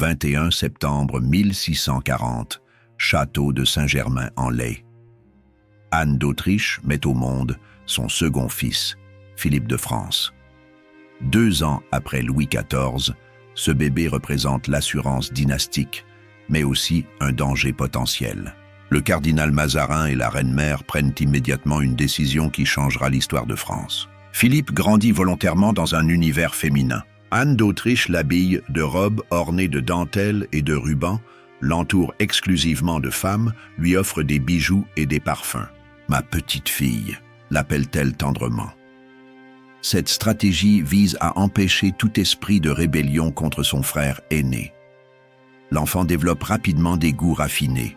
21 septembre 1640, château de Saint-Germain-en-Laye. Anne d'Autriche met au monde son second fils, Philippe de France. 2 ans après Louis XIV, ce bébé représente l'assurance dynastique, mais aussi un danger potentiel. Le cardinal Mazarin et la reine-mère prennent immédiatement une décision qui changera l'histoire de France. Philippe grandit volontairement dans un univers féminin. Anne d'Autriche l'habille de robes ornées de dentelles et de rubans, l'entoure exclusivement de femmes, lui offre des bijoux et des parfums. « Ma petite fille », l'appelle-t-elle tendrement. Cette stratégie vise à empêcher tout esprit de rébellion contre son frère aîné. L'enfant développe rapidement des goûts raffinés.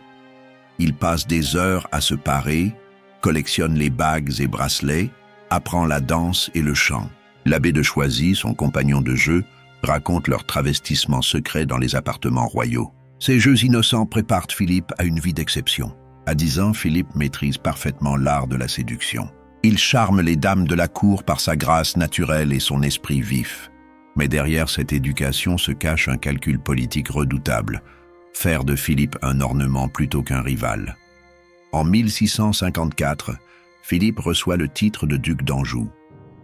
Il passe des heures à se parer, collectionne les bagues et bracelets, apprend la danse et le chant. L'abbé de Choisy, son compagnon de jeu, raconte leur travestissement secret dans les appartements royaux. Ces jeux innocents préparent Philippe à une vie d'exception. À 10 ans, Philippe maîtrise parfaitement l'art de la séduction. Il charme les dames de la cour par sa grâce naturelle et son esprit vif. Mais derrière cette éducation se cache un calcul politique redoutable, faire de Philippe un ornement plutôt qu'un rival. En 1654, Philippe reçoit le titre de duc d'Anjou.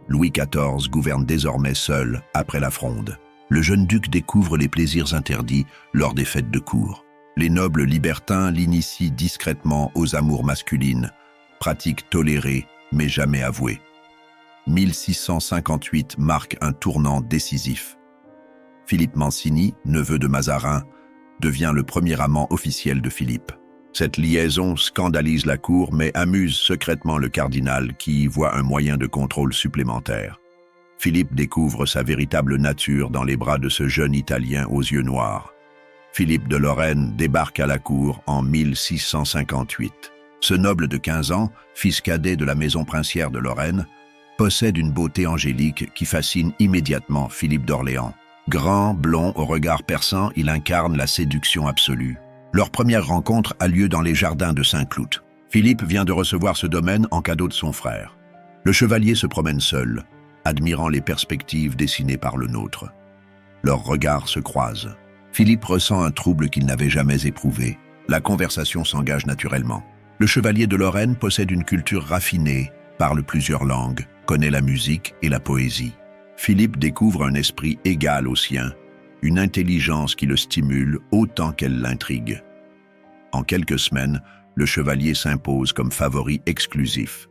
Louis XIV gouverne désormais seul après la Fronde. Le jeune duc découvre les plaisirs interdits lors des fêtes de cour. Les nobles libertins l'initient discrètement aux amours masculines, pratique tolérée mais jamais avouée. 1658 marque un tournant décisif. Philippe Mancini, neveu de Mazarin, devient le premier amant officiel de Philippe. Cette liaison scandalise la cour mais amuse secrètement le cardinal qui y voit un moyen de contrôle supplémentaire. Philippe découvre sa véritable nature dans les bras de ce jeune Italien aux yeux noirs. Philippe de Lorraine débarque à la cour en 1658. Ce noble de 15 ans, fils cadet de la maison princière de Lorraine, possède une beauté angélique qui fascine immédiatement Philippe d'Orléans. Grand, blond, au regard perçant, il incarne la séduction absolue. Leur première rencontre a lieu dans les jardins de Saint-Cloud. Philippe vient de recevoir ce domaine en cadeau de son frère. Le chevalier se promène seul, admirant les perspectives dessinées par le nôtre. Leurs regards se croisent. Philippe ressent un trouble qu'il n'avait jamais éprouvé. La conversation s'engage naturellement. Le chevalier de Lorraine possède une culture raffinée, parle plusieurs langues, connaît la musique et la poésie. Philippe découvre un esprit égal au sien, une intelligence qui le stimule autant qu'elle l'intrigue. En quelques semaines, le chevalier s'impose comme favori exclusif.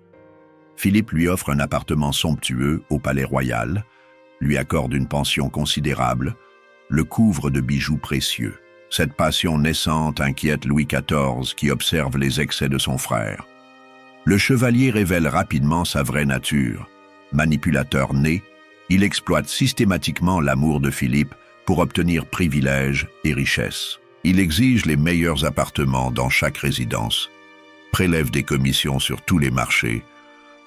Philippe lui offre un appartement somptueux au Palais Royal, lui accorde une pension considérable, le couvre de bijoux précieux. Cette passion naissante inquiète Louis XIV qui observe les excès de son frère. Le chevalier révèle rapidement sa vraie nature. Manipulateur né, il exploite systématiquement l'amour de Philippe pour obtenir privilèges et richesses. Il exige les meilleurs appartements dans chaque résidence, prélève des commissions sur tous les marchés,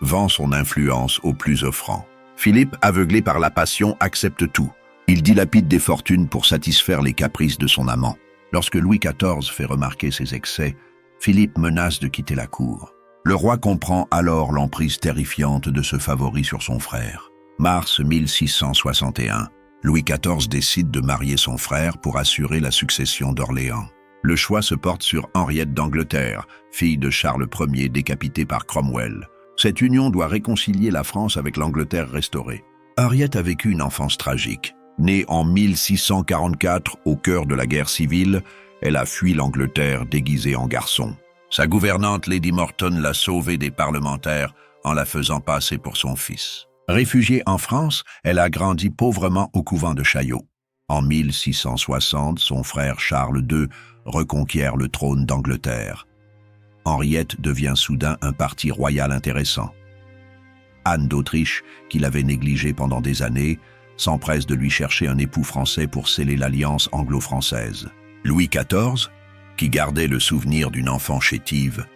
vend son influence aux plus offrants. Philippe, aveuglé par la passion, accepte tout. Il dilapide des fortunes pour satisfaire les caprices de son amant. Lorsque Louis XIV fait remarquer ses excès, Philippe menace de quitter la cour. Le roi comprend alors l'emprise terrifiante de ce favori sur son frère. Mars 1661, Louis XIV décide de marier son frère pour assurer la succession d'Orléans. Le choix se porte sur Henriette d'Angleterre, fille de Charles Ier décapité par Cromwell. Cette union doit réconcilier la France avec l'Angleterre restaurée. Henriette a vécu une enfance tragique. Née en 1644 au cœur de la guerre civile, elle a fui l'Angleterre déguisée en garçon. Sa gouvernante Lady Morton l'a sauvée des parlementaires en la faisant passer pour son fils. Réfugiée en France, elle a grandi pauvrement au couvent de Chaillot. En 1660, son frère Charles II reconquiert le trône d'Angleterre. Henriette devient soudain un parti royal intéressant. Anne d'Autriche, qui l'avait négligée pendant des années, s'empresse de lui chercher un époux français pour sceller l'alliance anglo-française. Louis XIV, qui gardait le souvenir d'une enfant chétive,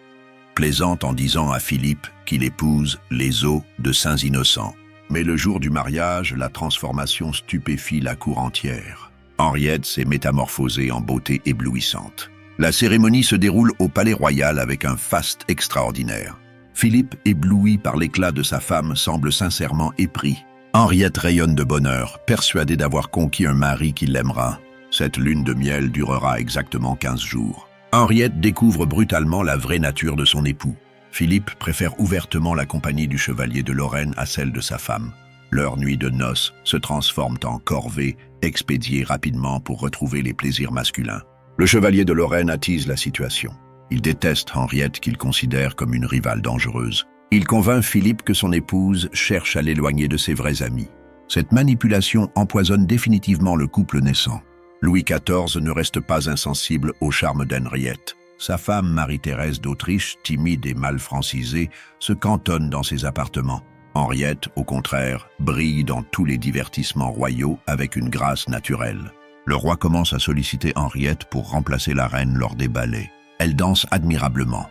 plaisante en disant à Philippe qu'il épouse les eaux de Saint-Innocent. Mais le jour du mariage, la transformation stupéfie la cour entière. Henriette s'est métamorphosée en beauté éblouissante. La cérémonie se déroule au Palais Royal avec un faste extraordinaire. Philippe, ébloui par l'éclat de sa femme, semble sincèrement épris. Henriette rayonne de bonheur, persuadée d'avoir conquis un mari qui l'aimera. Cette lune de miel durera exactement 15 jours. Henriette découvre brutalement la vraie nature de son époux. Philippe préfère ouvertement la compagnie du chevalier de Lorraine à celle de sa femme. Leurs nuits de noces se transforment en corvées, expédiées rapidement pour retrouver les plaisirs masculins. Le chevalier de Lorraine attise la situation. Il déteste Henriette qu'il considère comme une rivale dangereuse. Il convainc Philippe que son épouse cherche à l'éloigner de ses vrais amis. Cette manipulation empoisonne définitivement le couple naissant. Louis XIV ne reste pas insensible au charme d'Henriette. Sa femme, Marie-Thérèse d'Autriche, timide et mal francisée, se cantonne dans ses appartements. Henriette, au contraire, brille dans tous les divertissements royaux avec une grâce naturelle. Le roi commence à solliciter Henriette pour remplacer la reine lors des ballets. Elle danse admirablement,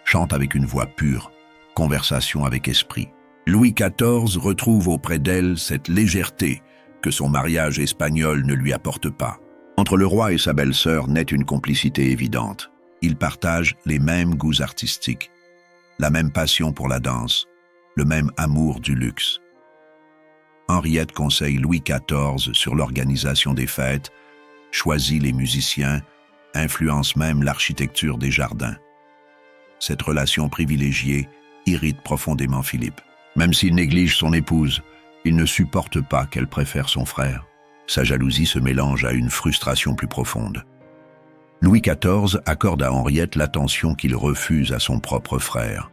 chante avec une voix pure, conversation avec esprit. Louis XIV retrouve auprès d'elle cette légèreté que son mariage espagnol ne lui apporte pas. Entre le roi et sa belle-sœur naît une complicité évidente. Ils partagent les mêmes goûts artistiques, la même passion pour la danse, le même amour du luxe. Henriette conseille Louis XIV sur l'organisation des fêtes, choisit les musiciens, influence même l'architecture des jardins. Cette relation privilégiée irrite profondément Philippe. Même s'il néglige son épouse, il ne supporte pas qu'elle préfère son frère. Sa jalousie se mélange à une frustration plus profonde. Louis XIV accorde à Henriette l'attention qu'il refuse à son propre frère.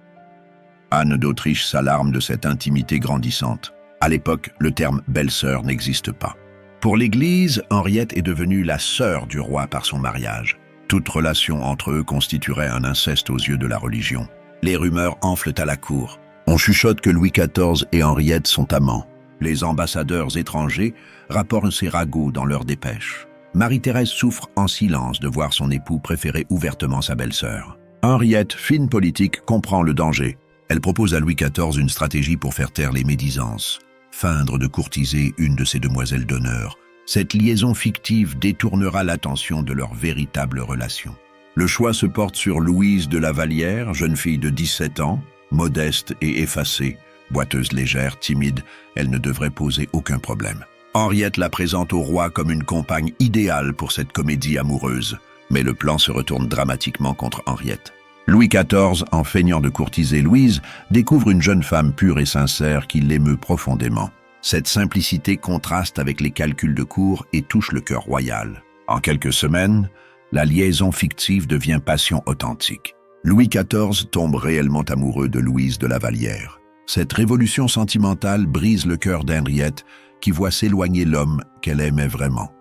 Anne d'Autriche s'alarme de cette intimité grandissante. À l'époque, le terme « belle-sœur » n'existe pas. Pour l'Église, Henriette est devenue la sœur du roi par son mariage. Toute relation entre eux constituerait un inceste aux yeux de la religion. Les rumeurs enflent à la cour. On chuchote que Louis XIV et Henriette sont amants. Les ambassadeurs étrangers rapportent ces ragots dans leurs dépêches. Marie-Thérèse souffre en silence de voir son époux préférer ouvertement sa belle-sœur. Henriette, fine politique, comprend le danger. Elle propose à Louis XIV une stratégie pour faire taire les médisances, feindre de courtiser une de ses demoiselles d'honneur. Cette liaison fictive détournera l'attention de leur véritable relation. Le choix se porte sur Louise de la Vallière, jeune fille de 17 ans, modeste et effacée. Boiteuse légère, timide, elle ne devrait poser aucun problème. Henriette la présente au roi comme une compagne idéale pour cette comédie amoureuse. Mais le plan se retourne dramatiquement contre Henriette. Louis XIV, en feignant de courtiser Louise, découvre une jeune femme pure et sincère qui l'émeut profondément. Cette simplicité contraste avec les calculs de cour et touche le cœur royal. En quelques semaines, la liaison fictive devient passion authentique. Louis XIV tombe réellement amoureux de Louise de la Vallière. Cette révolution sentimentale brise le cœur d'Henriette, qui voit s'éloigner l'homme qu'elle aimait vraiment.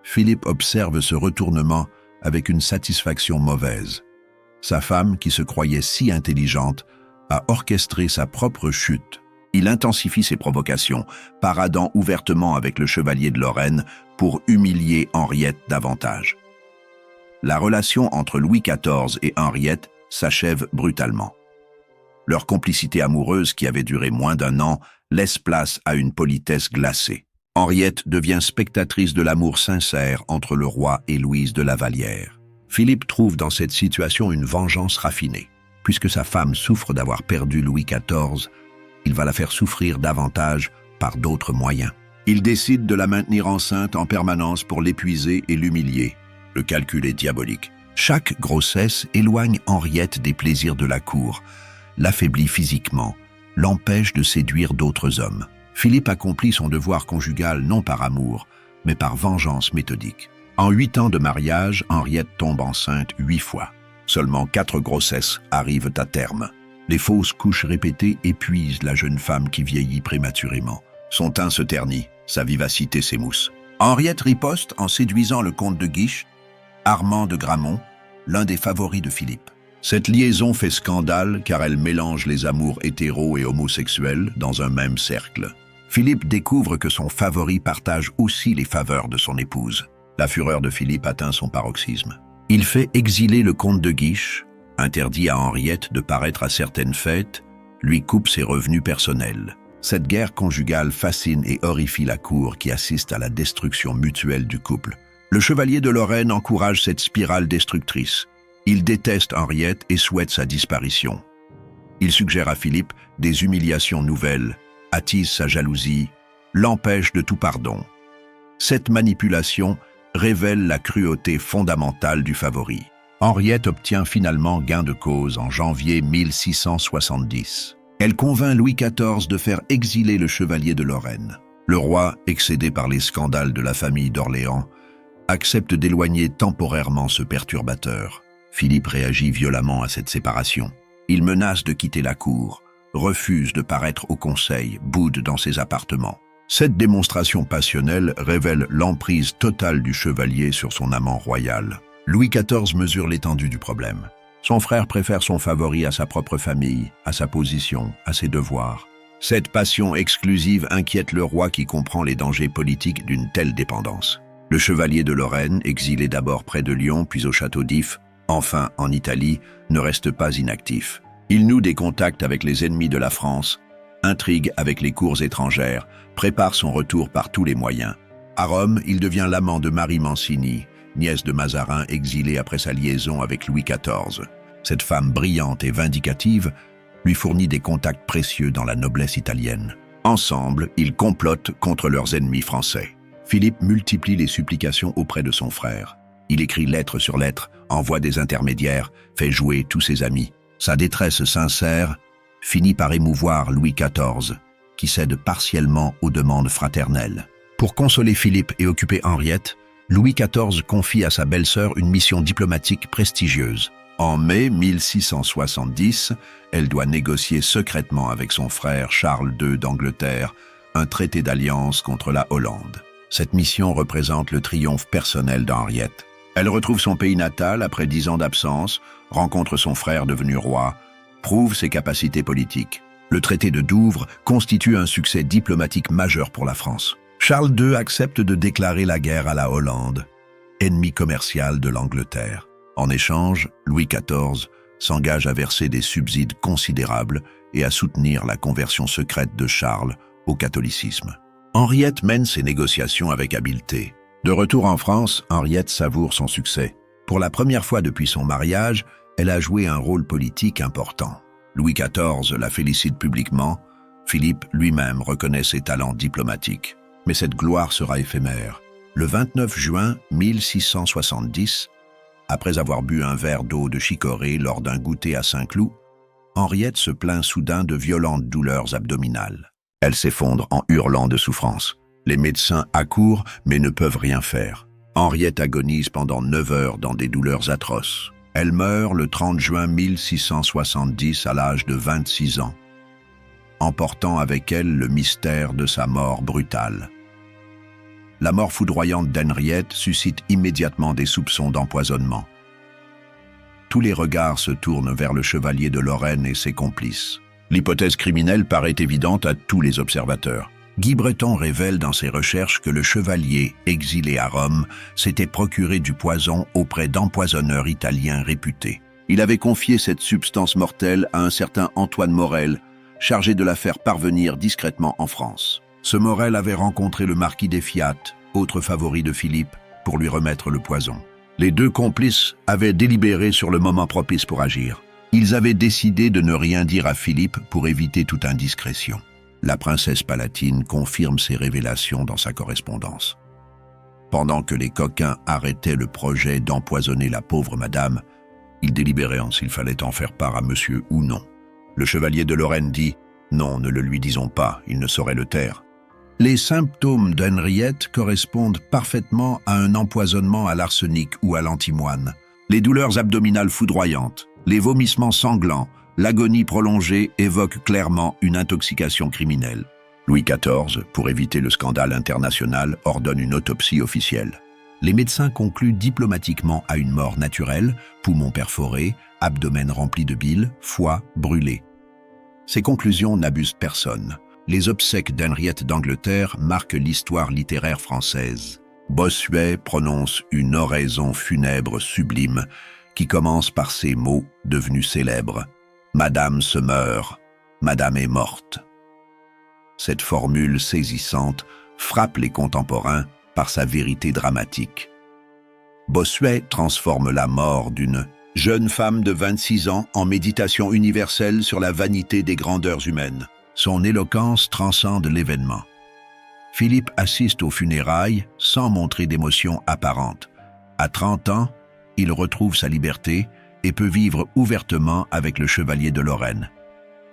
Philippe observe ce retournement avec une satisfaction mauvaise. Sa femme, qui se croyait si intelligente, a orchestré sa propre chute. Il intensifie ses provocations, paradant ouvertement avec le chevalier de Lorraine pour humilier Henriette davantage. La relation entre Louis XIV et Henriette s'achève brutalement. Leur complicité amoureuse, qui avait duré moins d'1 an, laisse place à une politesse glacée. Henriette devient spectatrice de l'amour sincère entre le roi et Louise de la Vallière. Philippe trouve dans cette situation une vengeance raffinée. Puisque sa femme souffre d'avoir perdu Louis XIV, il va la faire souffrir davantage par d'autres moyens. Il décide de la maintenir enceinte en permanence pour l'épuiser et l'humilier. Le calcul est diabolique. Chaque grossesse éloigne Henriette des plaisirs de la cour, l'affaiblit physiquement, l'empêche de séduire d'autres hommes. Philippe accomplit son devoir conjugal non par amour, mais par vengeance méthodique. En 8 ans de mariage, Henriette tombe enceinte 8 fois. Seulement 4 grossesses arrivent à terme. Les fausses couches répétées épuisent la jeune femme qui vieillit prématurément. Son teint se ternit, sa vivacité s'émousse. Henriette riposte en séduisant le comte de Guiche, Armand de Gramont, l'un des favoris de Philippe. Cette liaison fait scandale car elle mélange les amours hétéros et homosexuels dans un même cercle. Philippe découvre que son favori partage aussi les faveurs de son épouse. La fureur de Philippe atteint son paroxysme. Il fait exiler le comte de Guiche, interdit à Henriette de paraître à certaines fêtes, lui coupe ses revenus personnels. Cette guerre conjugale fascine et horrifie la cour qui assiste à la destruction mutuelle du couple. Le chevalier de Lorraine encourage cette spirale destructrice. Il déteste Henriette et souhaite sa disparition. Il suggère à Philippe des humiliations nouvelles, attise sa jalousie, l'empêche de tout pardon. Cette manipulation révèle la cruauté fondamentale du favori. Henriette obtient finalement gain de cause en janvier 1670. Elle convainc Louis XIV de faire exiler le chevalier de Lorraine. Le roi, excédé par les scandales de la famille d'Orléans, accepte d'éloigner temporairement ce perturbateur. Philippe réagit violemment à cette séparation. Il menace de quitter la cour, refuse de paraître au conseil, boude dans ses appartements. Cette démonstration passionnelle révèle l'emprise totale du chevalier sur son amant royal. Louis XIV mesure l'étendue du problème. Son frère préfère son favori à sa propre famille, à sa position, à ses devoirs. Cette passion exclusive inquiète le roi qui comprend les dangers politiques d'une telle dépendance. Le chevalier de Lorraine, exilé d'abord près de Lyon puis au château d'If, enfin en Italie, ne reste pas inactif. Il noue des contacts avec les ennemis de la France, intrigue avec les cours étrangères, prépare son retour par tous les moyens. À Rome, il devient l'amant de Marie Mancini, nièce de Mazarin exilée après sa liaison avec Louis XIV. Cette femme brillante et vindicative lui fournit des contacts précieux dans la noblesse italienne. Ensemble, ils complotent contre leurs ennemis français. Philippe multiplie les supplications auprès de son frère. Il écrit lettre sur lettre, envoie des intermédiaires, fait jouer tous ses amis. Sa détresse sincère finit par émouvoir Louis XIV, qui cède partiellement aux demandes fraternelles. Pour consoler Philippe et occuper Henriette, Louis XIV confie à sa belle-sœur une mission diplomatique prestigieuse. En mai 1670, elle doit négocier secrètement avec son frère Charles II d'Angleterre un traité d'alliance contre la Hollande. Cette mission représente le triomphe personnel d'Henriette. Elle retrouve son pays natal après 10 ans d'absence, rencontre son frère devenu roi, prouve ses capacités politiques. Le traité de Douvres constitue un succès diplomatique majeur pour la France. Charles II accepte de déclarer la guerre à la Hollande, ennemi commercial de l'Angleterre. En échange, Louis XIV s'engage à verser des subsides considérables et à soutenir la conversion secrète de Charles au catholicisme. Henriette mène ses négociations avec habileté. De retour en France, Henriette savoure son succès. Pour la première fois depuis son mariage, elle a joué un rôle politique important. Louis XIV la félicite publiquement, Philippe lui-même reconnaît ses talents diplomatiques. Mais cette gloire sera éphémère. Le 29 juin 1670, après avoir bu un verre d'eau de chicorée lors d'un goûter à Saint-Cloud, Henriette se plaint soudain de violentes douleurs abdominales. Elle s'effondre en hurlant de souffrance. Les médecins accourent mais ne peuvent rien faire. Henriette agonise pendant 9 heures dans des douleurs atroces. Elle meurt le 30 juin 1670 à l'âge de 26 ans, emportant avec elle le mystère de sa mort brutale. La mort foudroyante d'Henriette suscite immédiatement des soupçons d'empoisonnement. Tous les regards se tournent vers le chevalier de Lorraine et ses complices. L'hypothèse criminelle paraît évidente à tous les observateurs. Guy Breton révèle dans ses recherches que le chevalier, exilé à Rome, s'était procuré du poison auprès d'empoisonneurs italiens réputés. Il avait confié cette substance mortelle à un certain Antoine Morel, chargé de la faire parvenir discrètement en France. Ce Morel avait rencontré le marquis d'Effiat, autre favori de Philippe, pour lui remettre le poison. Les deux complices avaient délibéré sur le moment propice pour agir. Ils avaient décidé de ne rien dire à Philippe pour éviter toute indiscrétion. La princesse palatine confirme ces révélations dans sa correspondance. Pendant que les coquins arrêtaient le projet d'empoisonner la pauvre madame, ils délibéraient s'il fallait en faire part à monsieur ou non. Le chevalier de Lorraine dit « Non, ne le lui disons pas, il ne saurait le taire ». Les symptômes d'Henriette correspondent parfaitement à un empoisonnement à l'arsenic ou à l'antimoine. Les douleurs abdominales foudroyantes, les vomissements sanglants, l'agonie prolongée évoquent clairement une intoxication criminelle. Louis XIV, pour éviter le scandale international, ordonne une autopsie officielle. Les médecins concluent diplomatiquement à une mort naturelle, poumons perforés, abdomen rempli de bile, foie brûlé. Ces conclusions n'abusent personne. Les obsèques d'Henriette d'Angleterre marquent l'histoire littéraire française. Bossuet prononce une oraison funèbre sublime qui commence par ces mots devenus célèbres. « Madame se meurt, Madame est morte ». Cette formule saisissante frappe les contemporains par sa vérité dramatique. Bossuet transforme la mort d'une jeune femme de 26 ans en méditation universelle sur la vanité des grandeurs humaines. Son éloquence transcende l'événement. Philippe assiste aux funérailles sans montrer d'émotion apparente. À 30 ans, il retrouve sa liberté et peut vivre ouvertement avec le chevalier de Lorraine.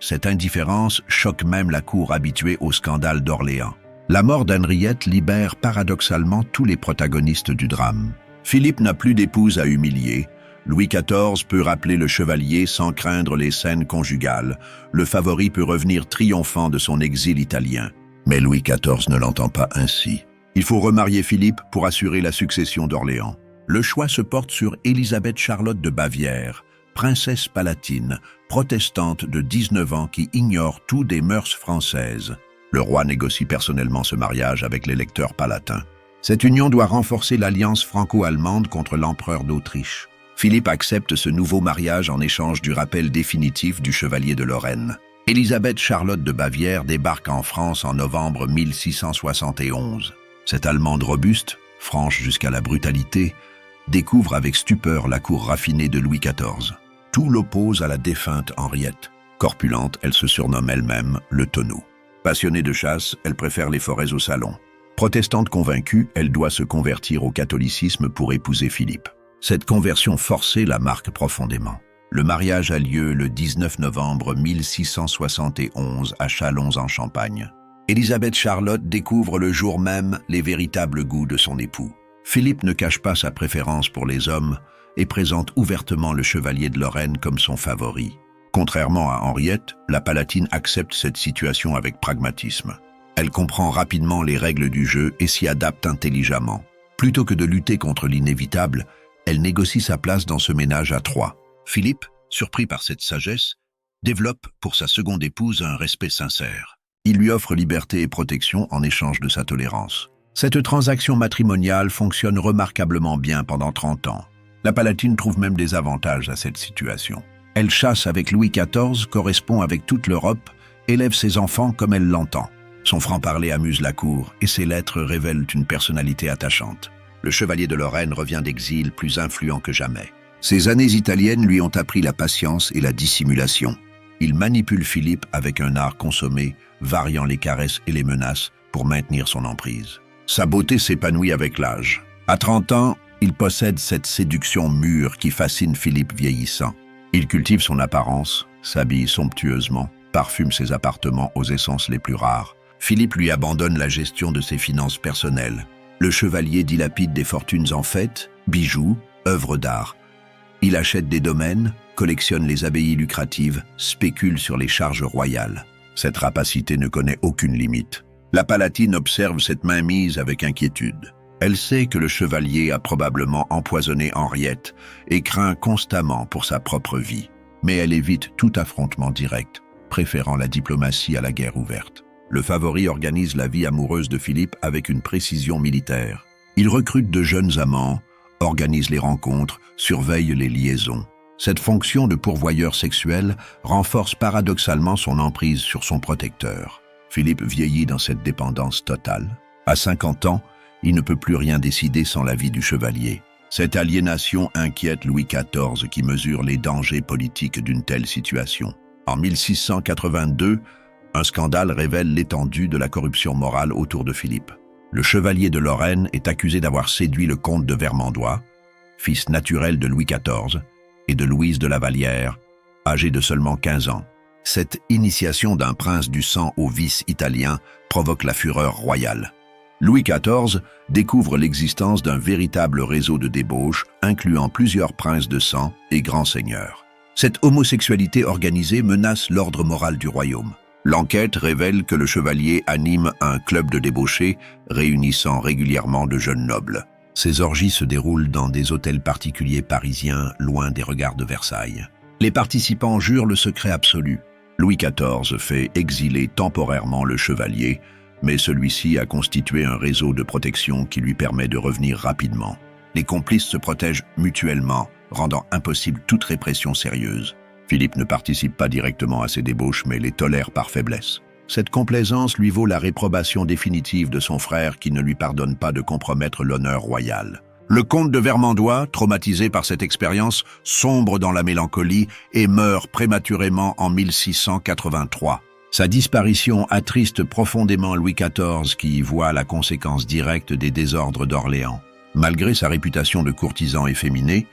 Cette indifférence choque même la cour habituée au scandale d'Orléans. La mort d'Henriette libère paradoxalement tous les protagonistes du drame. Philippe n'a plus d'épouse à humilier. Louis XIV peut rappeler le chevalier sans craindre les scènes conjugales. Le favori peut revenir triomphant de son exil italien. Mais Louis XIV ne l'entend pas ainsi. Il faut remarier Philippe pour assurer la succession d'Orléans. Le choix se porte sur Élisabeth Charlotte de Bavière, princesse palatine, protestante de 19 ans qui ignore tout des mœurs françaises. Le roi négocie personnellement ce mariage avec l'électeur palatin. Cette union doit renforcer l'alliance franco-allemande contre l'empereur d'Autriche. Philippe accepte ce nouveau mariage en échange du rappel définitif du chevalier de Lorraine. Élisabeth Charlotte de Bavière débarque en France en novembre 1671. Cette Allemande robuste, franche jusqu'à la brutalité, découvre avec stupeur la cour raffinée de Louis XIV. Tout l'oppose à la défunte Henriette. Corpulente, elle se surnomme elle-même le tonneau. Passionnée de chasse, elle préfère les forêts au salon. Protestante convaincue, elle doit se convertir au catholicisme pour épouser Philippe. Cette conversion forcée la marque profondément. Le mariage a lieu le 19 novembre 1671 à Châlons-en-Champagne. Élisabeth Charlotte découvre le jour même les véritables goûts de son époux. Philippe ne cache pas sa préférence pour les hommes et présente ouvertement le chevalier de Lorraine comme son favori. Contrairement à Henriette, la Palatine accepte cette situation avec pragmatisme. Elle comprend rapidement les règles du jeu et s'y adapte intelligemment. Plutôt que de lutter contre l'inévitable, elle négocie sa place dans ce ménage à trois. Philippe, surpris par cette sagesse, développe pour sa seconde épouse un respect sincère. Il lui offre liberté et protection en échange de sa tolérance. Cette transaction matrimoniale fonctionne remarquablement bien pendant 30 ans. La Palatine trouve même des avantages à cette situation. Elle chasse avec Louis XIV, correspond avec toute l'Europe, élève ses enfants comme elle l'entend. Son franc-parler amuse la cour et ses lettres révèlent une personnalité attachante. Le chevalier de Lorraine revient d'exil plus influent que jamais. Ses années italiennes lui ont appris la patience et la dissimulation. Il manipule Philippe avec un art consommé, variant les caresses et les menaces pour maintenir son emprise. Sa beauté s'épanouit avec l'âge. À 30 ans, il possède cette séduction mûre qui fascine Philippe vieillissant. Il cultive son apparence, s'habille somptueusement, parfume ses appartements aux essences les plus rares. Philippe lui abandonne la gestion de ses finances personnelles. Le chevalier dilapide des fortunes en fêtes, bijoux, œuvres d'art. Il achète des domaines, collectionne les abbayes lucratives, spécule sur les charges royales. Cette rapacité ne connaît aucune limite. La Palatine observe cette mainmise avec inquiétude. Elle sait que le chevalier a probablement empoisonné Henriette et craint constamment pour sa propre vie. Mais elle évite tout affrontement direct, préférant la diplomatie à la guerre ouverte. Le favori organise la vie amoureuse de Philippe avec une précision militaire. Il recrute de jeunes amants, organise les rencontres, surveille les liaisons. Cette fonction de pourvoyeur sexuel renforce paradoxalement son emprise sur son protecteur. Philippe vieillit dans cette dépendance totale. À 50 ans, il ne peut plus rien décider sans l'avis du chevalier. Cette aliénation inquiète Louis XIV qui mesure les dangers politiques d'une telle situation. En 1682, un scandale révèle l'étendue de la corruption morale autour de Philippe. Le chevalier de Lorraine est accusé d'avoir séduit le comte de Vermandois, fils naturel de Louis XIV, et de Louise de la Vallière, âgé de seulement 15 ans. Cette initiation d'un prince du sang au vice italien provoque la fureur royale. Louis XIV découvre l'existence d'un véritable réseau de débauche incluant plusieurs princes de sang et grands seigneurs. Cette homosexualité organisée menace l'ordre moral du royaume. L'enquête révèle que le chevalier anime un club de débauchés réunissant régulièrement de jeunes nobles. Ces orgies se déroulent dans des hôtels particuliers parisiens, loin des regards de Versailles. Les participants jurent le secret absolu. Louis XIV fait exiler temporairement le chevalier, mais celui-ci a constitué un réseau de protection qui lui permet de revenir rapidement. Les complices se protègent mutuellement, rendant impossible toute répression sérieuse. Philippe ne participe pas directement à ces débauches, mais les tolère par faiblesse. Cette complaisance lui vaut la réprobation définitive de son frère qui ne lui pardonne pas de compromettre l'honneur royal. Le comte de Vermandois, traumatisé par cette expérience, sombre dans la mélancolie et meurt prématurément en 1683. Sa disparition attriste profondément Louis XIV qui y voit la conséquence directe des désordres d'Orléans. Malgré sa réputation de courtisan efféminé,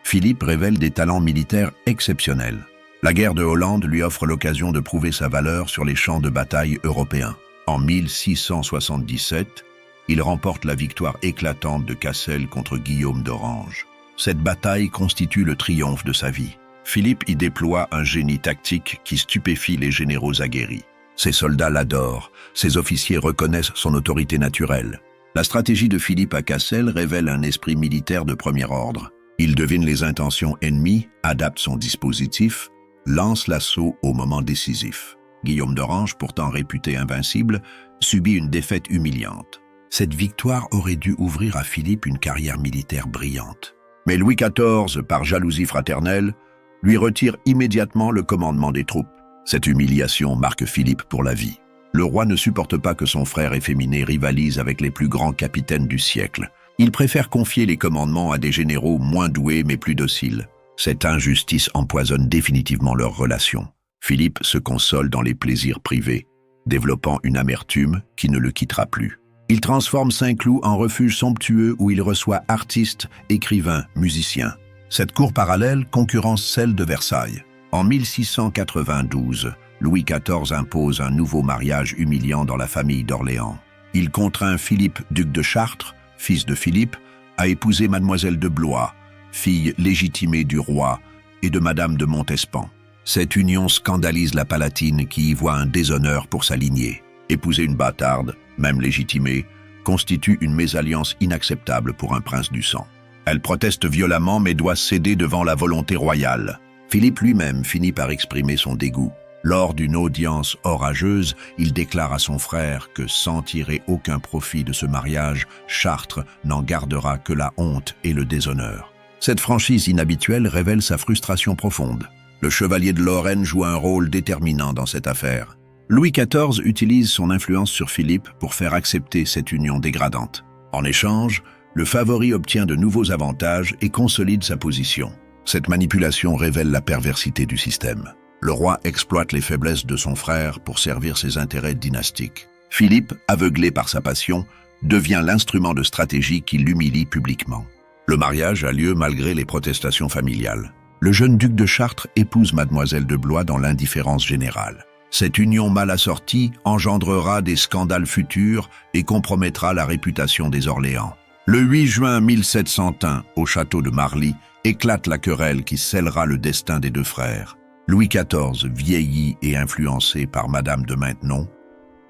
Philippe révèle des talents militaires exceptionnels. La guerre de Hollande lui offre l'occasion de prouver sa valeur sur les champs de bataille européens. En 1677, il remporte la victoire éclatante de Cassel contre Guillaume d'Orange. Cette bataille constitue le triomphe de sa vie. Philippe y déploie un génie tactique qui stupéfie les généraux aguerris. Ses soldats l'adorent, ses officiers reconnaissent son autorité naturelle. La stratégie de Philippe à Cassel révèle un esprit militaire de premier ordre. Il devine les intentions ennemies, adapte son dispositif, lance l'assaut au moment décisif. Guillaume d'Orange, pourtant réputé invincible, subit une défaite humiliante. Cette victoire aurait dû ouvrir à Philippe une carrière militaire brillante. Mais Louis XIV, par jalousie fraternelle, lui retire immédiatement le commandement des troupes. Cette humiliation marque Philippe pour la vie. Le roi ne supporte pas que son frère efféminé rivalise avec les plus grands capitaines du siècle. Il préfère confier les commandements à des généraux moins doués mais plus dociles. Cette injustice empoisonne définitivement leurs relations. Philippe se console dans les plaisirs privés, développant une amertume qui ne le quittera plus. Il transforme Saint-Cloud en refuge somptueux où il reçoit artistes, écrivains, musiciens. Cette cour parallèle concurrence celle de Versailles. En 1692, Louis XIV impose un nouveau mariage humiliant dans la famille d'Orléans. Il contraint Philippe, duc de Chartres, fils de Philippe, à épouser mademoiselle de Blois, fille légitimée du roi et de madame de Montespan. Cette union scandalise la Palatine qui y voit un déshonneur pour sa lignée. Épouser une bâtarde, même légitimée, constitue une mésalliance inacceptable pour un prince du sang. Elle proteste violemment mais doit céder devant la volonté royale. Philippe lui-même finit par exprimer son dégoût. Lors d'une audience orageuse, il déclare à son frère que sans tirer aucun profit de ce mariage, Chartres n'en gardera que la honte et le déshonneur. Cette franchise inhabituelle révèle sa frustration profonde. Le chevalier de Lorraine joue un rôle déterminant dans cette affaire. Louis XIV utilise son influence sur Philippe pour faire accepter cette union dégradante. En échange, le favori obtient de nouveaux avantages et consolide sa position. Cette manipulation révèle la perversité du système. Le roi exploite les faiblesses de son frère pour servir ses intérêts dynastiques. Philippe, aveuglé par sa passion, devient l'instrument de stratégie qui l'humilie publiquement. Le mariage a lieu malgré les protestations familiales. Le jeune duc de Chartres épouse mademoiselle de Blois dans l'indifférence générale. Cette union mal assortie engendrera des scandales futurs et compromettra la réputation des Orléans. Le 8 juin 1701, au château de Marly, éclate la querelle qui scellera le destin des deux frères. Louis XIV, vieilli et influencé par Madame de Maintenon,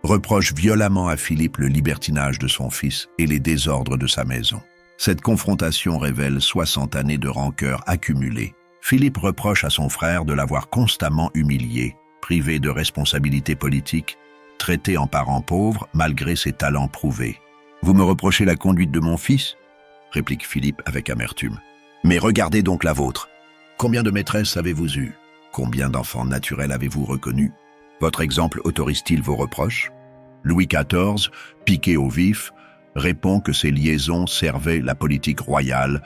reproche violemment à Philippe le libertinage de son fils et les désordres de sa maison. Cette confrontation révèle 60 années de rancœur accumulée. Philippe reproche à son frère de l'avoir constamment humilié, privé de responsabilités politiques, traité en parent pauvre malgré ses talents prouvés. « Vous me reprochez la conduite de mon fils ?» réplique Philippe avec amertume. « Mais regardez donc la vôtre. Combien de maîtresses avez-vous eues? Combien d'enfants naturels avez-vous reconnus? Votre exemple autorise-t-il vos reproches ?» Louis XIV, piqué au vif, répond que ces liaisons servaient la politique royale,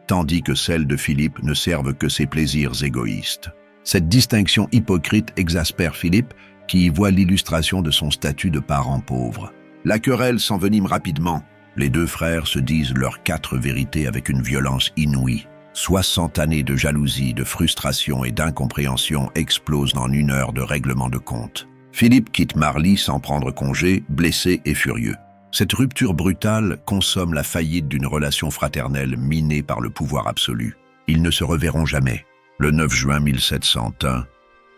tandis que celles de Philippe ne servent que ses plaisirs égoïstes. Cette distinction hypocrite exaspère Philippe, qui y voit l'illustration de son statut de parent pauvre. La querelle s'envenime rapidement. Les deux frères se disent leurs 4 vérités avec une violence inouïe. 60 années de jalousie, de frustration et d'incompréhension explosent en 1 heure de règlement de compte. Philippe quitte Marly sans prendre congé, blessé et furieux. Cette rupture brutale consomme la faillite d'une relation fraternelle minée par le pouvoir absolu. Ils ne se reverront jamais. Le 9 juin 1701,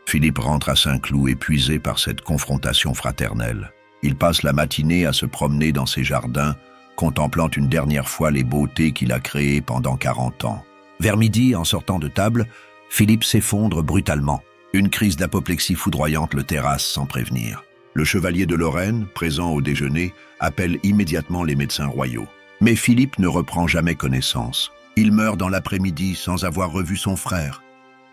Philippe rentre à Saint-Cloud épuisé par cette confrontation fraternelle. Il passe la matinée à se promener dans ses jardins, contemplant une dernière fois les beautés qu'il a créées pendant 40 ans. Vers midi, en sortant de table, Philippe s'effondre brutalement. Une crise d'apoplexie foudroyante le terrasse sans prévenir. Le chevalier de Lorraine, présent au déjeuner, appelle immédiatement les médecins royaux. Mais Philippe ne reprend jamais connaissance. Il meurt dans l'après-midi sans avoir revu son frère,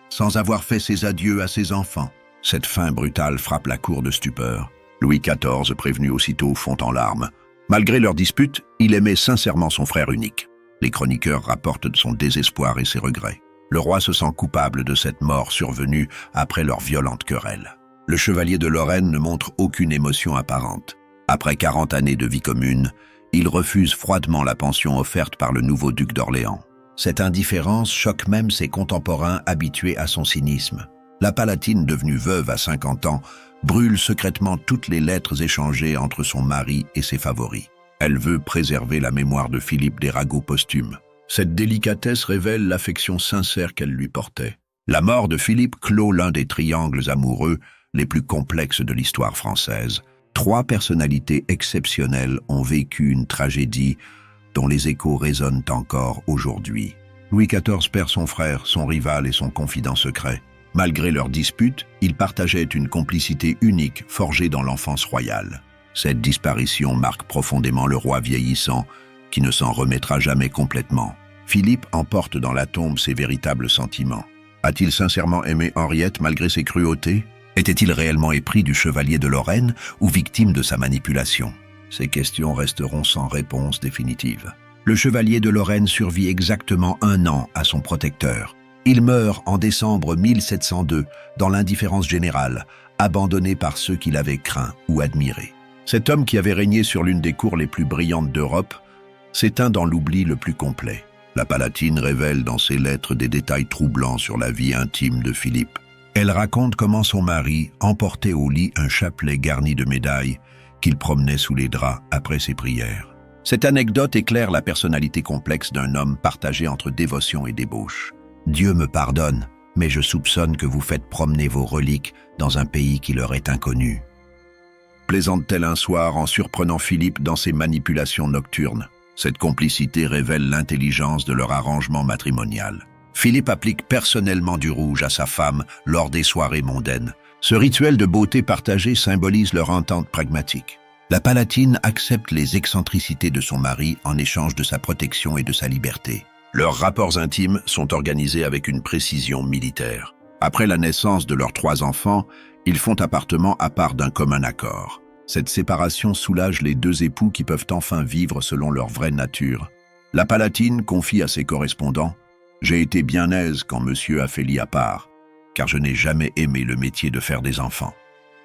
sans avoir fait ses adieux à ses enfants. Cette fin brutale frappe la cour de stupeur. Louis XIV, prévenu aussitôt, fond en larmes. Malgré leur dispute, il aimait sincèrement son frère unique. Les chroniqueurs rapportent son désespoir et ses regrets. Le roi se sent coupable de cette mort survenue après leur violente querelle. Le chevalier de Lorraine ne montre aucune émotion apparente. Après 40 années de vie commune, il refuse froidement la pension offerte par le nouveau duc d'Orléans. Cette indifférence choque même ses contemporains habitués à son cynisme. La Palatine, devenue veuve à 50 ans, brûle secrètement toutes les lettres échangées entre son mari et ses favoris. Elle veut préserver la mémoire de Philippe des ragots posthumes. Cette délicatesse révèle l'affection sincère qu'elle lui portait. La mort de Philippe clôt l'un des triangles amoureux les plus complexes de l'histoire française. 3 personnalités exceptionnelles ont vécu une tragédie dont les échos résonnent encore aujourd'hui. Louis XIV perd son frère, son rival et son confident secret. Malgré leurs disputes, ils partageaient une complicité unique forgée dans l'enfance royale. Cette disparition marque profondément le roi vieillissant, qui ne s'en remettra jamais complètement. Philippe emporte dans la tombe ses véritables sentiments. A-t-il sincèrement aimé Henriette malgré ses cruautés? Était-il réellement épris du chevalier de Lorraine ou victime de sa manipulation? Ces questions resteront sans réponse définitive. Le chevalier de Lorraine survit exactement 1 an à son protecteur. Il meurt en décembre 1702 dans l'indifférence générale, abandonné par ceux qui l'avaient craint ou admiré. Cet homme qui avait régné sur l'une des cours les plus brillantes d'Europe s'éteint dans l'oubli le plus complet. La Palatine révèle dans ses lettres des détails troublants sur la vie intime de Philippe. Elle raconte comment son mari emportait au lit un chapelet garni de médailles qu'il promenait sous les draps après ses prières. Cette anecdote éclaire la personnalité complexe d'un homme partagé entre dévotion et débauche. « Dieu me pardonne, mais je soupçonne que vous faites promener vos reliques dans un pays qui leur est inconnu. » Plaisante-t-elle un soir en surprenant Philippe dans ses manipulations nocturnes. Cette complicité révèle l'intelligence de leur arrangement matrimonial. Philippe applique personnellement du rouge à sa femme lors des soirées mondaines. Ce rituel de beauté partagée symbolise leur entente pragmatique. La Palatine accepte les excentricités de son mari en échange de sa protection et de sa liberté. Leurs rapports intimes sont organisés avec une précision militaire. Après la naissance de leurs 3 enfants, ils font appartement à part d'un commun accord. Cette séparation soulage les 2 époux qui peuvent enfin vivre selon leur vraie nature. La Palatine confie à ses correspondants « J'ai été bien aise quand monsieur a fait lit à part, car je n'ai jamais aimé le métier de faire des enfants. »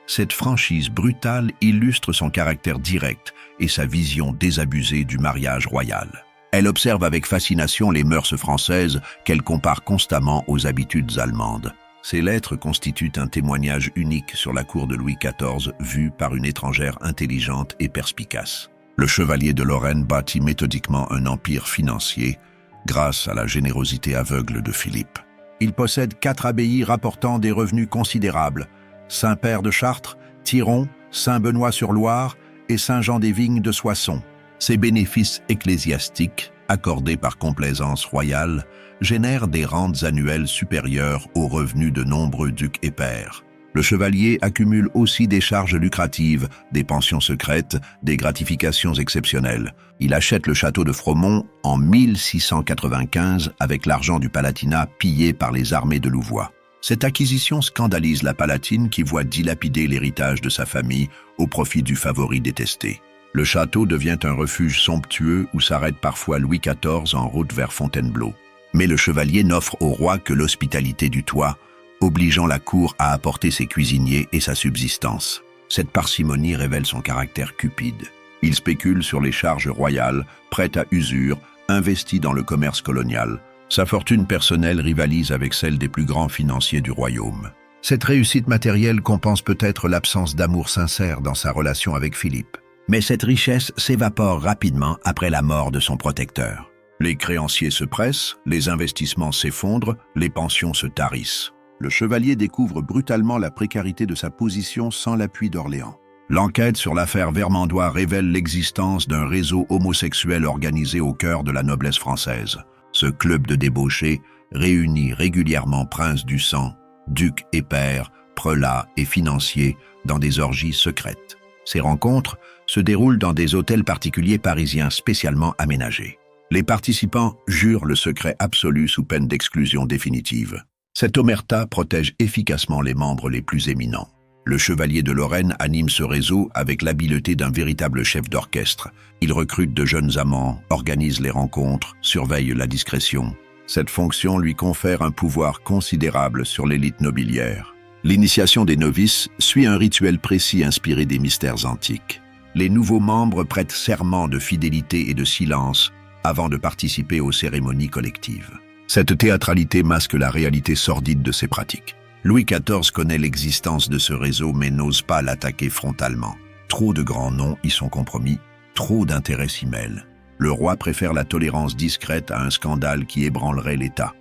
Cette franchise brutale illustre son caractère direct et sa vision désabusée du mariage royal. Elle observe avec fascination les mœurs françaises qu'elle compare constamment aux habitudes allemandes. Ces lettres constituent un témoignage unique sur la cour de Louis XIV vue par une étrangère intelligente et perspicace. Le chevalier de Lorraine bâtit méthodiquement un empire financier grâce à la générosité aveugle de Philippe. Il possède 4 abbayes rapportant des revenus considérables: Saint-Père de Chartres, Thiron, Saint-Benoît-sur-Loire et Saint-Jean-des-Vignes de Soissons. Ces bénéfices ecclésiastiques, accordés par complaisance royale, génèrent des rentes annuelles supérieures aux revenus de nombreux ducs et pairs. Le chevalier accumule aussi des charges lucratives, des pensions secrètes, des gratifications exceptionnelles. Il achète le château de Fromont en 1695 avec l'argent du Palatinat pillé par les armées de Louvois. Cette acquisition scandalise la Palatine qui voit dilapider l'héritage de sa famille au profit du favori détesté. Le château devient un refuge somptueux où s'arrête parfois Louis XIV en route vers Fontainebleau. Mais le chevalier n'offre au roi que l'hospitalité du toit, obligeant la cour à apporter ses cuisiniers et sa subsistance. Cette parcimonie révèle son caractère cupide. Il spécule sur les charges royales, prêt à usure, investi dans le commerce colonial. Sa fortune personnelle rivalise avec celle des plus grands financiers du royaume. Cette réussite matérielle compense peut-être l'absence d'amour sincère dans sa relation avec Philippe. Mais cette richesse s'évapore rapidement après la mort de son protecteur. Les créanciers se pressent, les investissements s'effondrent, les pensions se tarissent. Le chevalier découvre brutalement la précarité de sa position sans l'appui d'Orléans. L'enquête sur l'affaire Vermandois révèle l'existence d'un réseau homosexuel organisé au cœur de la noblesse française. Ce club de débauchés réunit régulièrement princes du sang, ducs et pairs, prelats et financiers dans des orgies secrètes. Ces rencontres se déroulent dans des hôtels particuliers parisiens spécialement aménagés. Les participants jurent le secret absolu sous peine d'exclusion définitive. Cette omerta protège efficacement les membres les plus éminents. Le chevalier de Lorraine anime ce réseau avec l'habileté d'un véritable chef d'orchestre. Il recrute de jeunes amants, organise les rencontres, surveille la discrétion. Cette fonction lui confère un pouvoir considérable sur l'élite nobiliaire. L'initiation des novices suit un rituel précis inspiré des mystères antiques. Les nouveaux membres prêtent serment de fidélité et de silence avant de participer aux cérémonies collectives. Cette théâtralité masque la réalité sordide de ces pratiques. Louis XIV connaît l'existence de ce réseau mais n'ose pas l'attaquer frontalement. Trop de grands noms y sont compromis, trop d'intérêts s'y mêlent. Le roi préfère la tolérance discrète à un scandale qui ébranlerait l'État.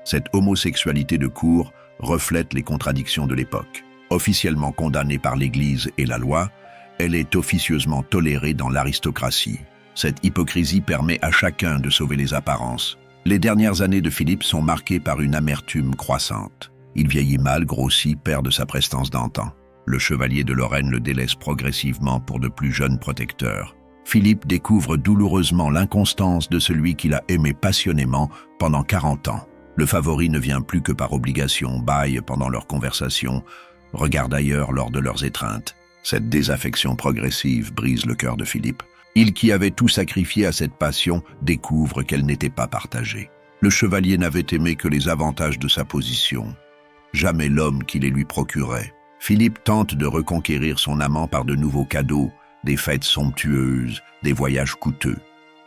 Cette homosexualité de cour reflète les contradictions de l'époque. Officiellement condamnée par l'Église et la loi, elle est officieusement tolérée dans l'aristocratie. Cette hypocrisie permet à chacun de sauver les apparences. Les dernières années de Philippe sont marquées par une amertume croissante. Il vieillit mal, grossit, perd de sa prestance d'antan. Le chevalier de Lorraine le délaisse progressivement pour de plus jeunes protecteurs. Philippe découvre douloureusement l'inconstance de celui qu'il a aimé passionnément pendant 40 ans. Le favori ne vient plus que par obligation, bâille pendant leurs conversations, regarde ailleurs lors de leurs étreintes. Cette désaffection progressive brise le cœur de Philippe. Il qui avait tout sacrifié à cette passion découvre qu'elle n'était pas partagée. Le chevalier n'avait aimé que les avantages de sa position, jamais l'homme qui les lui procurait. Philippe tente de reconquérir son amant par de nouveaux cadeaux, des fêtes somptueuses, des voyages coûteux.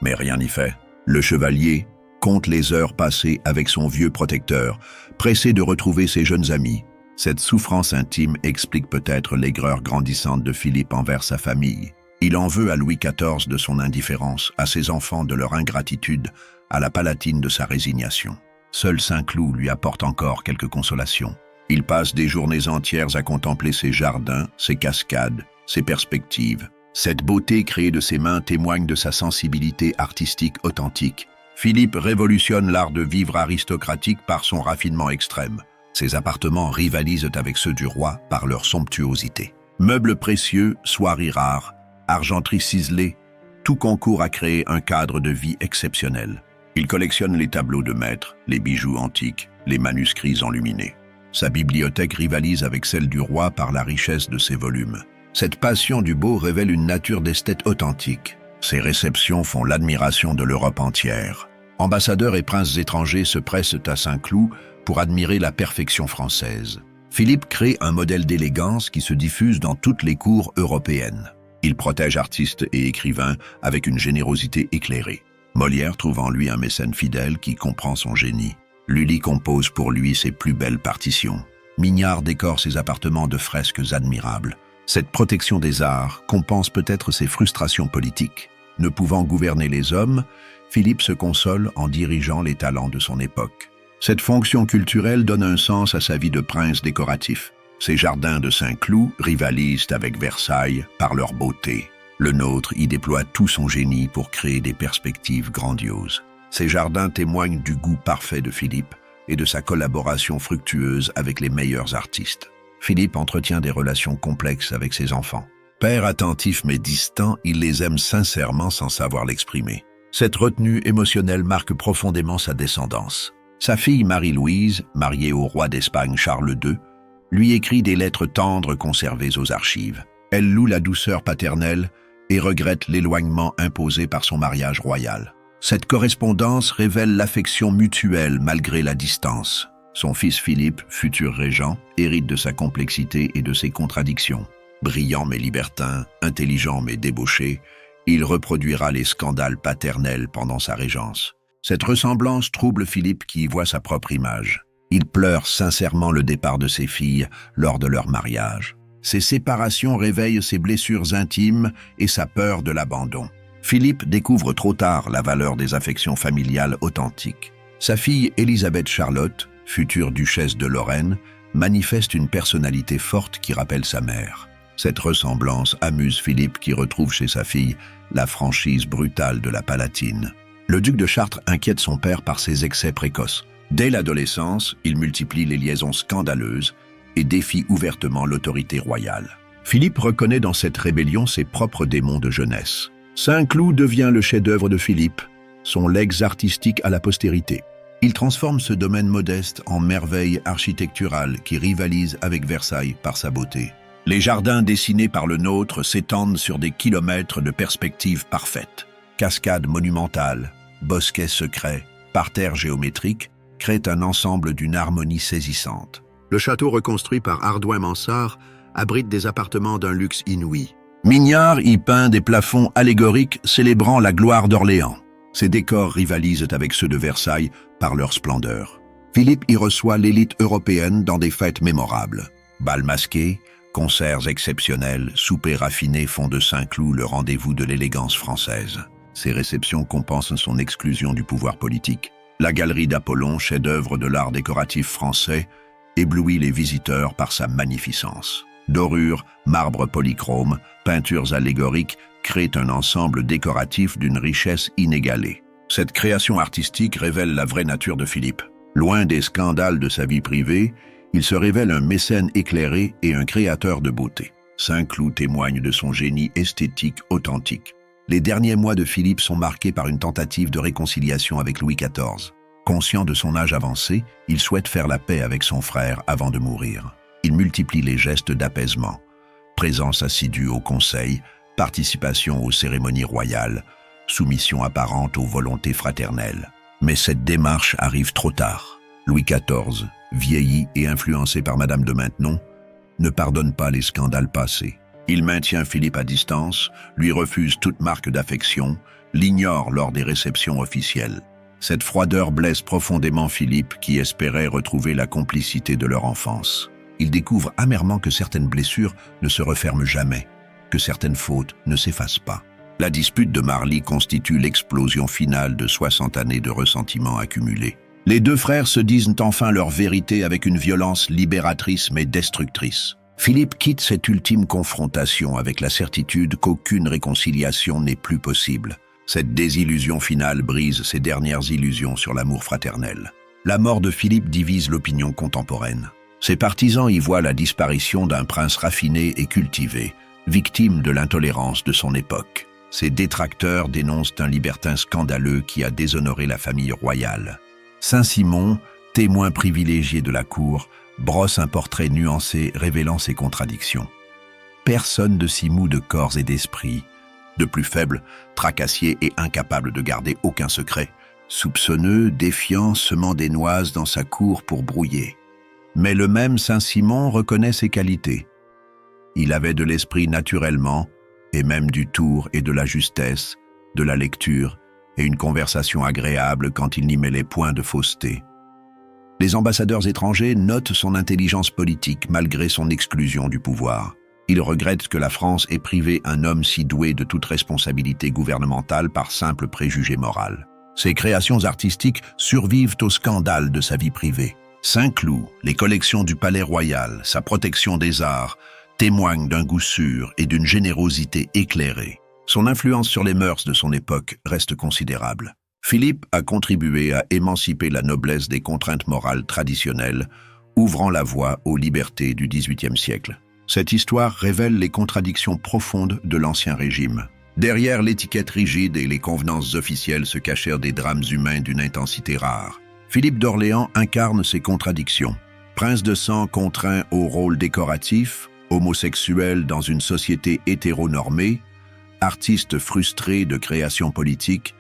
Mais rien n'y fait. Le chevalier compte les heures passées avec son vieux protecteur, pressé de retrouver ses jeunes amis. Cette souffrance intime explique peut-être l'aigreur grandissante de Philippe envers sa famille. Il en veut à Louis XIV de son indifférence, à ses enfants de leur ingratitude, à la Palatine de sa résignation. Seul Saint-Cloud lui apporte encore quelques consolations. Il passe des journées entières à contempler ses jardins, ses cascades, ses perspectives. Cette beauté créée de ses mains témoigne de sa sensibilité artistique authentique. Philippe révolutionne l'art de vivre aristocratique par son raffinement extrême. Ses appartements rivalisent avec ceux du roi par leur somptuosité. Meubles précieux, soieries rares, argenterie ciselée, tout concourt à créer un cadre de vie exceptionnel. Il collectionne les tableaux de maître, les bijoux antiques, les manuscrits enluminés. Sa bibliothèque rivalise avec celle du roi par la richesse de ses volumes. Cette passion du beau révèle une nature d'esthète authentique. Ses réceptions font l'admiration de l'Europe entière. Ambassadeurs et princes étrangers se pressent à Saint-Cloud pour admirer la perfection française. Philippe crée un modèle d'élégance qui se diffuse dans toutes les cours européennes. Il protège artistes et écrivains avec une générosité éclairée. Molière trouve en lui un mécène fidèle qui comprend son génie. Lully compose pour lui ses plus belles partitions. Mignard décore ses appartements de fresques admirables. Cette protection des arts compense peut-être ses frustrations politiques. Ne pouvant gouverner les hommes, Philippe se console en dirigeant les talents de son époque. Cette fonction culturelle donne un sens à sa vie de prince décoratif. Ses jardins de Saint-Cloud rivalisent avec Versailles par leur beauté. Le nôtre y déploie tout son génie pour créer des perspectives grandioses. Ces jardins témoignent du goût parfait de Philippe et de sa collaboration fructueuse avec les meilleurs artistes. Philippe entretient des relations complexes avec ses enfants. Père attentif mais distant, il les aime sincèrement sans savoir l'exprimer. Cette retenue émotionnelle marque profondément sa descendance. Sa fille Marie-Louise, mariée au roi d'Espagne Charles II, lui écrit des lettres tendres conservées aux archives. Elle loue la douceur paternelle et regrette l'éloignement imposé par son mariage royal. Cette correspondance révèle l'affection mutuelle malgré la distance. Son fils Philippe, futur régent, hérite de sa complexité et de ses contradictions. Brillant mais libertin, intelligent mais débauché, il reproduira les scandales paternels pendant sa régence. Cette ressemblance trouble Philippe qui y voit sa propre image. Il pleure sincèrement le départ de ses filles lors de leur mariage. Ces séparations réveillent ses blessures intimes et sa peur de l'abandon. Philippe découvre trop tard la valeur des affections familiales authentiques. Sa fille Élisabeth Charlotte, future duchesse de Lorraine, manifeste une personnalité forte qui rappelle sa mère. Cette ressemblance amuse Philippe qui retrouve chez sa fille la franchise brutale de la Palatine. Le duc de Chartres inquiète son père par ses excès précoces. Dès l'adolescence, il multiplie les liaisons scandaleuses et défie ouvertement l'autorité royale. Philippe reconnaît dans cette rébellion ses propres démons de jeunesse. Saint-Cloud devient le chef-d'œuvre de Philippe, son legs artistique à la postérité. Il transforme ce domaine modeste en merveille architecturale qui rivalise avec Versailles par sa beauté. Les jardins dessinés par le nôtre s'étendent sur des kilomètres de perspectives parfaites. Cascades monumentales, bosquets secrets, parterres géométriques créent un ensemble d'une harmonie saisissante. Le château reconstruit par Hardouin-Mansart abrite des appartements d'un luxe inouï. Mignard y peint des plafonds allégoriques célébrant la gloire d'Orléans. Ces décors rivalisent avec ceux de Versailles par leur splendeur. Philippe y reçoit l'élite européenne dans des fêtes mémorables. Bals masqués, concerts exceptionnels, soupers raffinés font de Saint-Cloud le rendez-vous de l'élégance française. Ces réceptions compensent son exclusion du pouvoir politique. La galerie d'Apollon, chef-d'œuvre de l'art décoratif français, éblouit les visiteurs par sa magnificence. Dorures, marbre polychrome, peintures allégoriques créent un ensemble décoratif d'une richesse inégalée. Cette création artistique révèle la vraie nature de Philippe. Loin des scandales de sa vie privée, il se révèle un mécène éclairé et un créateur de beauté. Saint-Cloud témoigne de son génie esthétique authentique. Les derniers mois de Philippe sont marqués par une tentative de réconciliation avec Louis XIV. Conscient de son âge avancé, il souhaite faire la paix avec son frère avant de mourir. Il multiplie les gestes d'apaisement, présence assidue au conseil, participation aux cérémonies royales, soumission apparente aux volontés fraternelles. Mais cette démarche arrive trop tard. Louis XIV, vieilli et influencé par Madame de Maintenon, ne pardonne pas les scandales passés. Il maintient Philippe à distance, lui refuse toute marque d'affection, l'ignore lors des réceptions officielles. Cette froideur blesse profondément Philippe qui espérait retrouver la complicité de leur enfance. Il découvre amèrement que certaines blessures ne se referment jamais, que certaines fautes ne s'effacent pas. La dispute de Marly constitue l'explosion finale de 60 années de ressentiment accumulé. Les deux frères se disent enfin leur vérité avec une violence libératrice mais destructrice. Philippe quitte cette ultime confrontation avec la certitude qu'aucune réconciliation n'est plus possible. Cette désillusion finale brise ses dernières illusions sur l'amour fraternel. La mort de Philippe divise l'opinion contemporaine. Ses partisans y voient la disparition d'un prince raffiné et cultivé, victime de l'intolérance de son époque. Ses détracteurs dénoncent un libertin scandaleux qui a déshonoré la famille royale. Saint-Simon, témoin privilégié de la cour, brosse un portrait nuancé révélant ses contradictions. Personne de si mou de corps et d'esprit, de plus faible, tracassier et incapable de garder aucun secret, soupçonneux, défiant, semant des noises dans sa cour pour brouiller. Mais le même Saint-Simon reconnaît ses qualités. Il avait de l'esprit naturellement, et même du tour et de la justesse, de la lecture et une conversation agréable quand il n'y mêlait point de fausseté. Les ambassadeurs étrangers notent son intelligence politique malgré son exclusion du pouvoir. Ils regrettent que la France ait privé un homme si doué de toute responsabilité gouvernementale par simple préjugé moral. Ses créations artistiques survivent au scandale de sa vie privée. Saint-Cloud, les collections du Palais Royal, sa protection des arts, témoignent d'un goût sûr et d'une générosité éclairée. Son influence sur les mœurs de son époque reste considérable. Philippe a contribué à émanciper la noblesse des contraintes morales traditionnelles, ouvrant la voie aux libertés du XVIIIe siècle. Cette histoire révèle les contradictions profondes de l'Ancien Régime. Derrière l'étiquette rigide et les convenances officielles se cachèrent des drames humains d'une intensité rare. Philippe d'Orléans incarne ces contradictions. Prince de sang contraint au rôle décoratif, homosexuel dans une société hétéronormée, artiste frustré de création politique,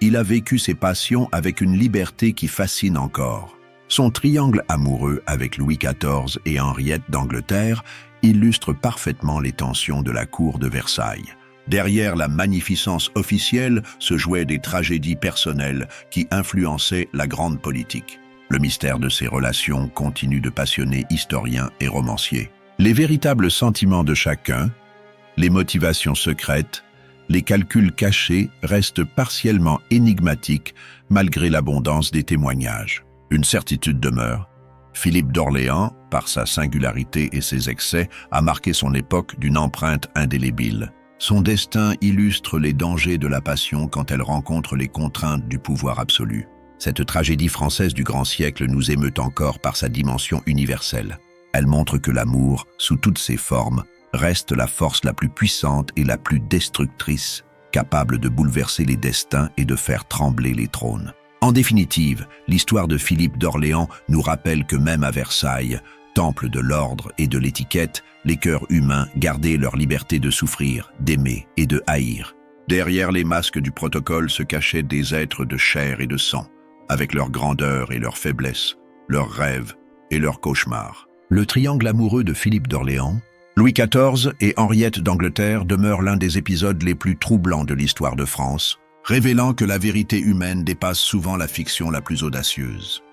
il a vécu ses passions avec une liberté qui fascine encore. Son triangle amoureux avec Louis XIV et Henriette d'Angleterre illustre parfaitement les tensions de la cour de Versailles. Derrière la magnificence officielle se jouaient des tragédies personnelles qui influençaient la grande politique. Le mystère de ces relations continue de passionner historiens et romanciers. Les véritables sentiments de chacun, les motivations secrètes, les calculs cachés restent partiellement énigmatiques malgré l'abondance des témoignages. Une certitude demeure. Philippe d'Orléans, par sa singularité et ses excès, a marqué son époque d'une empreinte indélébile. Son destin illustre les dangers de la passion quand elle rencontre les contraintes du pouvoir absolu. Cette tragédie française du grand siècle nous émeut encore par sa dimension universelle. Elle montre que l'amour, sous toutes ses formes, reste la force la plus puissante et la plus destructrice, capable de bouleverser les destins et de faire trembler les trônes. En définitive, l'histoire de Philippe d'Orléans nous rappelle que même à Versailles, temple de l'ordre et de l'étiquette, les cœurs humains gardaient leur liberté de souffrir, d'aimer et de haïr. Derrière les masques du protocole se cachaient des êtres de chair et de sang, avec leur grandeur et leur faiblesse, leurs rêves et leur cauchemar. Le triangle amoureux de Philippe d'Orléans, Louis XIV et Henriette d'Angleterre demeure l'un des épisodes les plus troublants de l'histoire de France, révélant que la vérité humaine dépasse souvent la fiction la plus audacieuse.